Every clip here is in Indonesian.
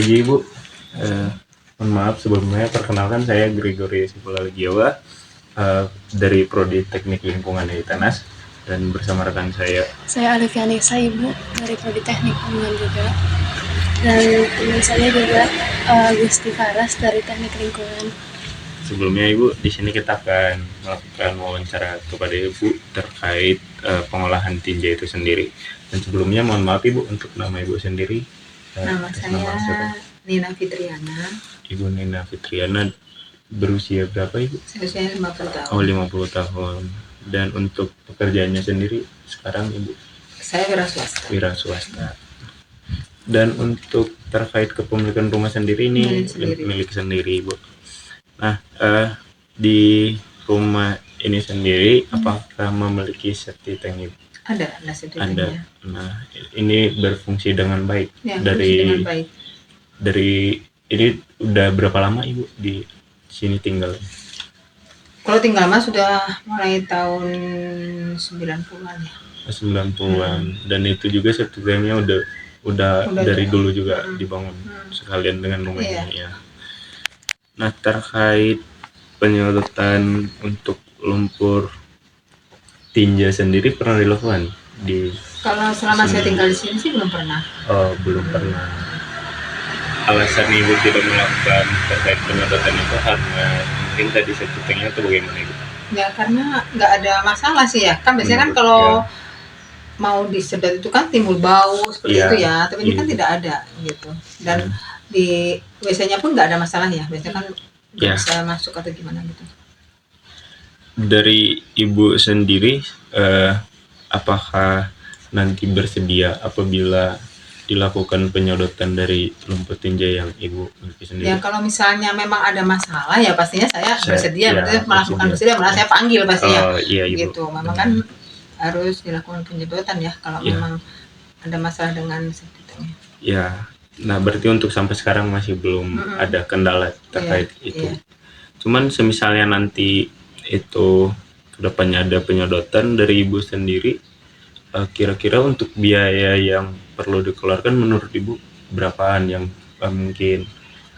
pagi Ibu. Eh, Mohon maaf sebelumnya, perkenalkan saya Gregory Sipulagiawa dari Prodi Teknik Lingkungan ITENAS, dan bersama rekan saya Alifianisa, Ibu, dari Prodi Teknik Lingkungan juga. Dan teman saya juga Gusti Faras dari Teknik Lingkungan. Sebelumnya Ibu, di sini kita akan melakukan wawancara kepada Ibu terkait pengolahan tinja itu sendiri. Dan sebelumnya mohon maaf Ibu untuk nama Ibu sendiri. Nama saya Nina Fitriana. Ibu Nina Fitriana berusia berapa Ibu? Saya usia 50 tahun. Oh, 50 tahun. Dan untuk pekerjaannya sendiri sekarang Ibu? Saya wira swasta. Wira swasta. Dan untuk terkait kepemilikan rumah sendiri ini milik sendiri Ibu. Nah, di rumah ini sendiri apakah memiliki septic tank Ibu? Ada septic tanknya. Nah, ini berfungsi dengan baik. Ya, dengan baik. Dari ini udah berapa lama Ibu di sini tinggal? Kalau tinggal mah sudah mulai tahun 90-an ya. 90-an. Dan itu juga septic tanknya udah dari dulu juga dibangun sekalian dengan rumah ini ya. Nah, terkait penyedotan untuk lumpur tinja sendiri pernah dilakukan kalau selama saya tinggal di sini sih belum pernah. Oh, belum pernah. Alasan Ibu tidak melakukan terkait penyedotan itu karena mungkin tadi septic tanknya atau bagaimana Ibu? Ya karena nggak ada masalah sih ya. Kan biasanya kan kalau mau disedot itu kan timbul bau seperti itu ya. Tapi ini kan tidak ada gitu. Dan di WC-nya pun nggak ada masalah ya. Biasanya kan nggak bisa masuk atau gimana gitu. Dari Ibu sendiri, apakah nanti bersedia apabila dilakukan penyedotan dari lumpur tinja yang Ibu miliki sendiri? Ya kalau misalnya memang ada masalah ya pastinya saya bersedia, melakukan bersedia, malah saya panggil pasti gitu. Memang kan harus dilakukan penyedotan ya kalau memang ada masalah dengan septic tanknya. Ya, nah berarti untuk sampai sekarang masih belum ada kendala terkait itu. Cuman semisalnya nanti itu kedepannya ada penyedotan dari Ibu sendiri, kira-kira untuk biaya yang perlu dikeluarkan menurut Ibu berapaan yang mungkin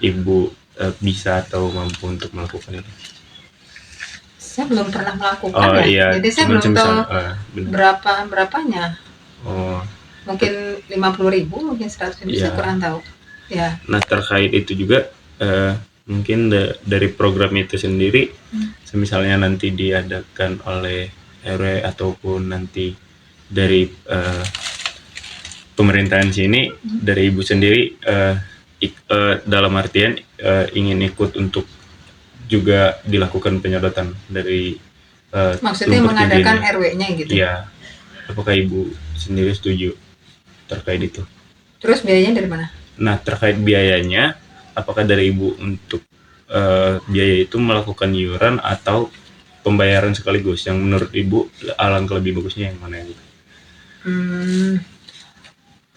Ibu bisa atau mampu untuk melakukan itu? Saya belum pernah melakukan jadi saya belum tahu berapanya. Mungkin 50.000, mungkin 100.000, saya kurang tahu ya. Nah, terkait itu juga mungkin dari program itu sendiri, misalnya nanti diadakan oleh RW ataupun nanti dari pemerintahan sini, dari Ibu sendiri dalam artian ingin ikut untuk juga dilakukan penyedotan dari maksudnya mengadakan RW-nya gitu? Iya. Apakah Ibu sendiri setuju terkait itu? Terus biayanya dari mana? Nah, terkait biayanya, apakah dari Ibu untuk biaya itu melakukan iuran atau pembayaran sekaligus? Yang menurut Ibu alangkah lebih bagusnya yang mana Ibu?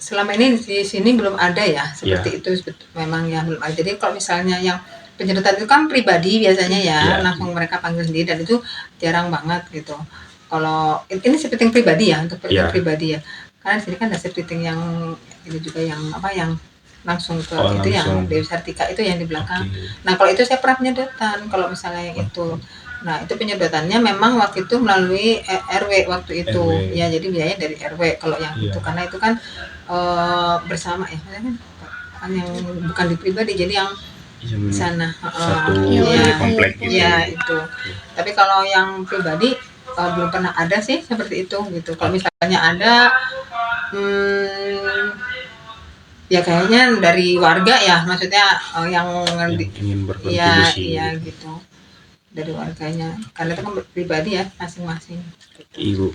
Selama ini di sini belum ada ya seperti itu, memang ya belum ada. Jadi kalau misalnya yang penyedotan itu kan pribadi biasanya ya, langsung mereka panggil sendiri dan itu jarang banget gitu. Kalau ini septic tank pribadi ya, untuk pribadi ya. Karena di sini kan ada septic tank yang ini juga yang yang langsung ke itu yang Dewi Sartika itu yang di belakang. Nah kalau itu saya pernah penyedotan kalau misalnya yang itu. Nah itu penyedotannya memang waktu itu melalui RW waktu itu ya, jadi biayanya dari RW kalau yang itu, karena itu kan bersama ya, kan yang bukan di pribadi, jadi yang di sana satu komplek gitu. Ya itu. Tapi kalau yang pribadi belum pernah ada sih seperti itu gitu. Kalau misalnya ada ya kayaknya dari warga ya, maksudnya yang ingin berkontribusi ya gitu, dari warganya, karena itu kan pribadi ya masing-masing gitu. Ibu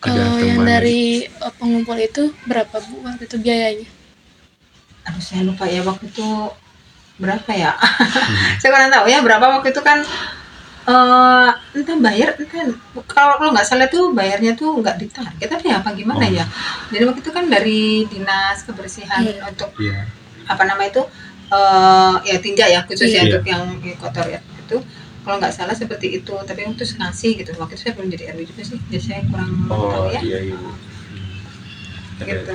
kalau yang dari pengumpul itu berapa Bu waktu itu biayanya? Aduh saya lupa ya waktu itu berapa ya. Saya kurang tahu ya berapa waktu itu kan. Entah bayar, kalau nggak salah tuh bayarnya tuh nggak ditarget tapi apa gimana ya. Jadi waktu itu kan dari dinas kebersihan untuk apa nama itu ya tinja ya khususnya untuk yang kotor ya itu, kalau nggak salah seperti itu. Tapi untuk ngasih gitu, waktu itu saya belum jadi RW juga sih, jadi saya kurang tahu ya. Iya. Gitu.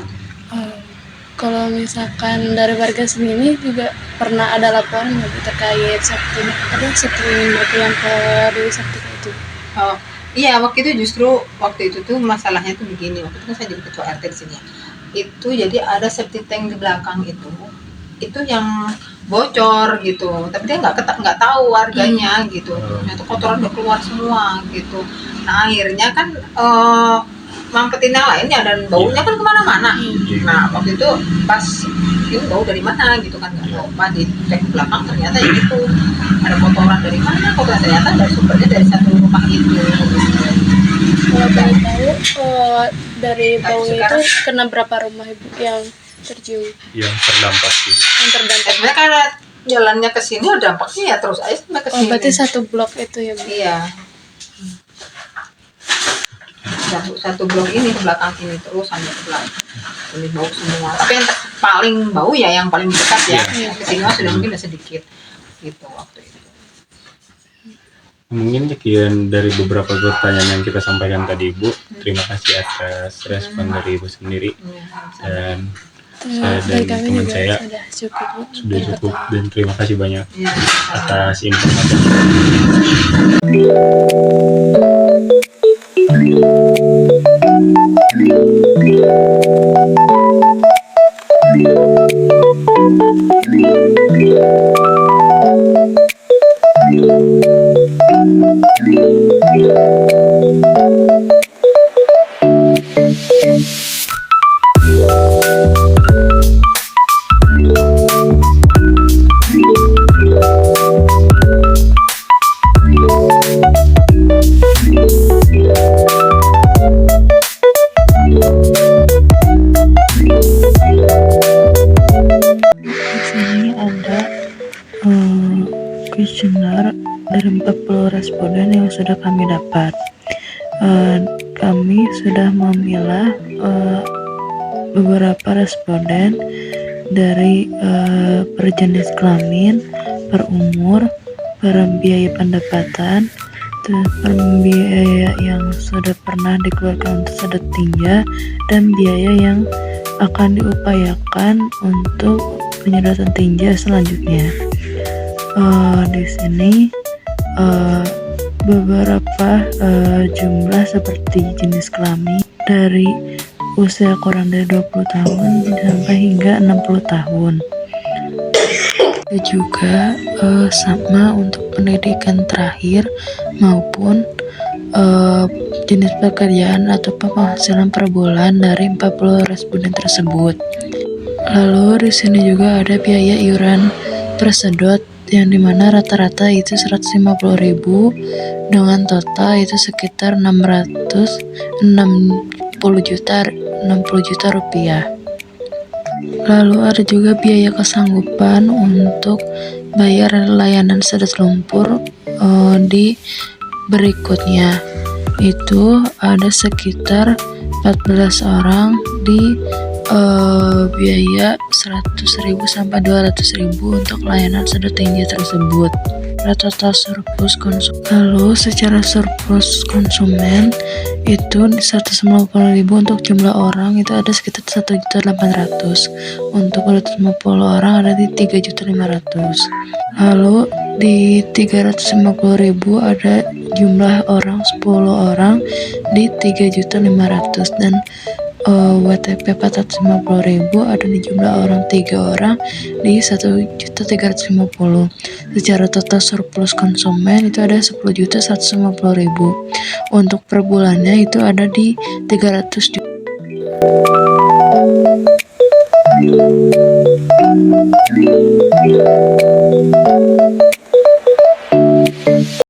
Kalau misalkan dari warga sendiri juga pernah ada laporan nggak Bu terkait Sakti Murti yang ke Dewi Sartika itu? Oh, iya waktu itu tuh masalahnya tuh begini, waktu itu kan saya jadi ketua RT di sini. Itu jadi ada septic tank di belakang itu yang bocor gitu, tapi dia nggak tahu warganya gitu. Ternyata kotoran udah keluar semua gitu. Nah akhirnya kan mampetin yang lainnya dan baunya kan kemana-mana. Nah waktu itu pas ini bau dari mana gitu kan nggak tahu. Pas di cek belakang ternyata ya itu ada kotoran dari mana, kotoran ternyata dari sumbernya dari satu rumah itu. Kalau boleh tahu dari bau itu sekarang- kena berapa rumah Ibu yang tercium, yang terdampak gitu. yang terdampak? Sebenarnya karena jalannya ke sini dampaknya ya terus aja sampai ke Oh sini. berarti satu blok itu ya Bu? Iya. Satu blok ini ke belakang sini terus sampai ke belakang. Ini bau semua. Tapi yang paling bau ya yang paling dekat ya. Iya. Ke sini sudah mungkin udah sedikit gitu waktu itu. Mungkin sekian dari beberapa pertanyaan yang kita sampaikan tadi Ibu. Terima kasih atas respon dari Ibu sendiri, dan saya Dari dan kami teman juga saya sudah cukup Bu. sudah cukup, dan terima kasih banyak Iya. atas informasi. Sini ada kuesioner dari 40 responden yang sudah kami dapat. Kami sudah memilah beberapa responden dari per jenis kelamin, per umur, per biaya pendapatan, per biaya yang sudah pernah dikeluarkan untuk sedot tinja, dan biaya yang akan diupayakan untuk penyedotan tinja selanjutnya. Di sini beberapa jumlah seperti jenis kelamin dari usia kurang dari 20 tahun sampai hingga 60 tahun. Juga sama untuk pendidikan terakhir maupun jenis pekerjaan atau penghasilan per bulan dari 40 responden tersebut. Lalu di sini juga ada biaya iuran per sedot yang dimana rata-rata itu 150.000 dengan total itu sekitar 60 juta rupiah. Lalu ada juga biaya kesanggupan untuk bayar layanan sedot lumpur di berikutnya, itu ada sekitar 14 orang di biaya 100.000 sampai 200.000 untuk layanan sedot tinja tersebut. Total surplus konsumen. Lalu secara surplus konsumen itu 150.000 untuk jumlah orang itu ada sekitar 1.800.000, untuk 250 orang ada di 3.500.000. Lalu di 350.000 ada jumlah orang 10 orang di 3.500.000, dan WTP 450.000 ada di jumlah orang 3 orang di 1.350.000. Secara total surplus konsumen itu ada 10.150.000. Untuk per bulannya itu ada di 300 juta.